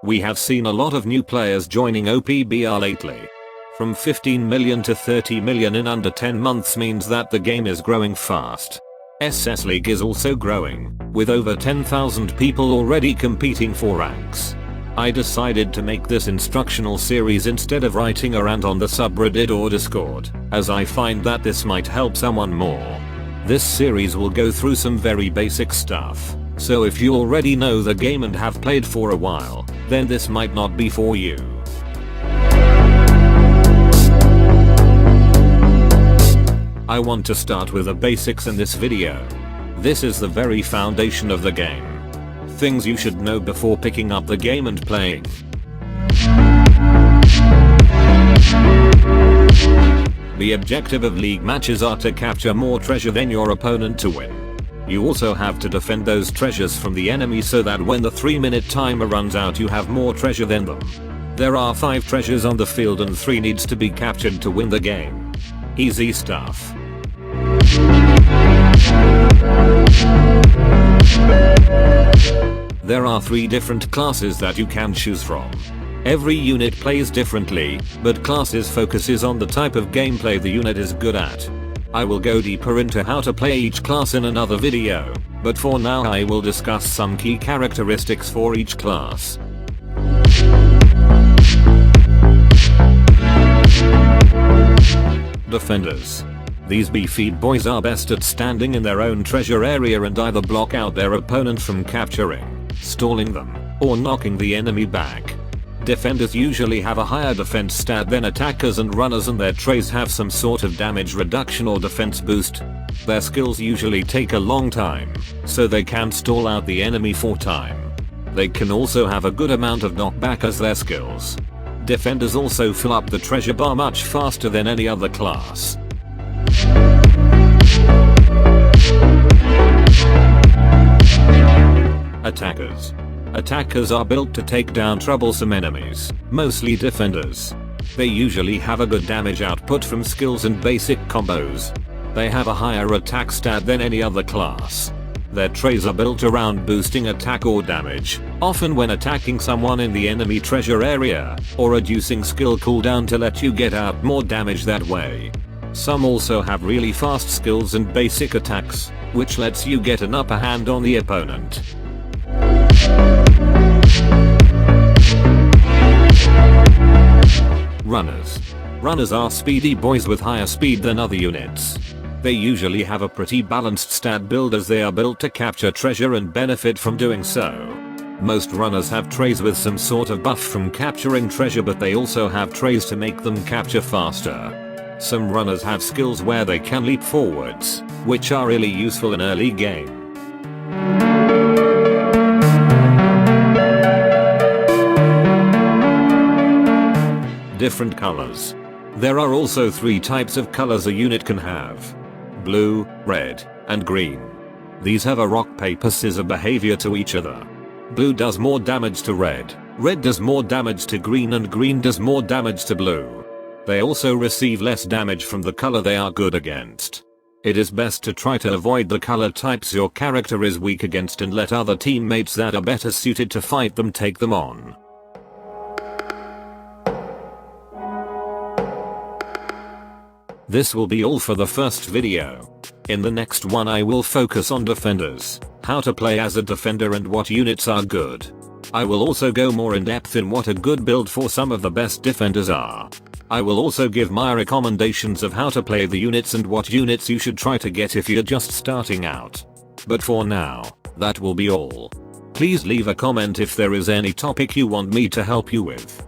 We have seen a lot of new players joining Opbr lately. From 15 million to 30 million in under 10 months means that the game is growing fast. SS League is also growing, with over 10,000 people already competing for ranks. I decided to make this instructional series instead of writing a rant on the subreddit or Discord, as I find that this might help someone more. This series will go through some very basic stuff, so if you already know the game and have played for a while, then this might not be for you. I want to start with the basics in this video. This is the very foundation of the game. Things you should know before picking up the game and playing. The objective of league matches are to capture more treasure than your opponent to win. You also have to defend those treasures from the enemy so that when the 3-minute timer runs out you have more treasure than them. There are 5 treasures on the field and 3 needs to be captured to win the game. Easy stuff. There are 3 different classes that you can choose from. Every unit plays differently, but classes focuses on the type of gameplay the unit is good at. I will go deeper into how to play each class in another video, but for now I will discuss some key characteristics for each class. Defenders. These beefy boys are best at standing in their own treasure area and either block out their opponent from capturing, stalling them, or knocking the enemy back. Defenders usually have a higher defense stat than attackers and runners, and their trays have some sort of damage reduction or defense boost. Their skills usually take a long time, so they can stall out the enemy for time. They can also have a good amount of knockback as their skills. Defenders also fill up the treasure bar much faster than any other class. Attackers. Attackers are built to take down troublesome enemies, mostly defenders. They usually have a good damage output from skills and basic combos. They have a higher attack stat than any other class. Their trays are built around boosting attack or damage, often when attacking someone in the enemy treasure area, or reducing skill cooldown to let you get out more damage that way. Some also have really fast skills and basic attacks, which lets you get an upper hand on the opponent. Runners. Runners are speedy boys with higher speed than other units. They usually have a pretty balanced stat build as they are built to capture treasure and benefit from doing so. Most runners have trays with some sort of buff from capturing treasure, but they also have trays to make them capture faster. Some runners have skills where they can leap forwards, which are really useful in early game. Different colors. There are also 3 types of colors a unit can have: blue, red, and green. These have a rock paper scissors behavior to each other. Blue does more damage to red does more damage to green, and green does more damage to blue. They also receive less damage from the color they are good against. It is best to try to avoid the color types your character is weak against and let other teammates that are better suited to fight them take them on. This will be all for the first video. In the next one I will focus on defenders, how to play as a defender and what units are good. I will also go more in depth in what a good build for some of the best defenders are. I will also give my recommendations of how to play the units and what units you should try to get if you're just starting out. But for now, that will be all. Please leave a comment if there is any topic you want me to help you with.